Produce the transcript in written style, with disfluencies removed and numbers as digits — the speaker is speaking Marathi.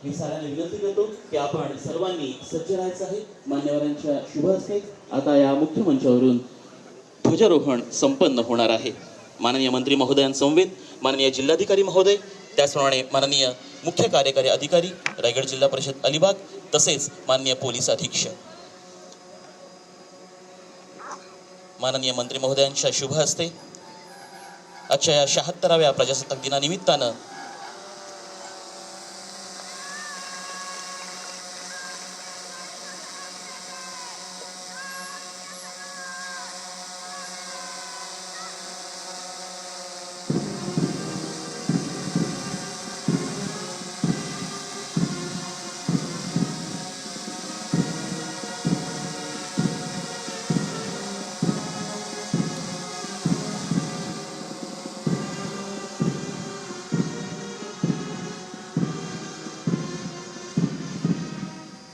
मी साऱ्यांना विनंती करतो की आपण सर्वांनी सज्ज राहायचं आहे। मान्यवरांच्या शुभ हस्ते आता या मुख्य मंचावरून ध्वजारोहण संपन्न होणार आहे। माननीय मंत्री महोदयांसमवेत माननीय जिल्हाधिकारी महोदय, त्याचप्रमाणे माननीय मुख्य कार्यकारी अधिकारी रायगड जिल्हा परिषद अलिबाग तसेच माननीय पोलीस अधीक्षक, माननीय मंत्री महोदयांच्या शुभ हस्ते आजच्या या 76व्या प्रजासत्ताक दिनानिमित्तानं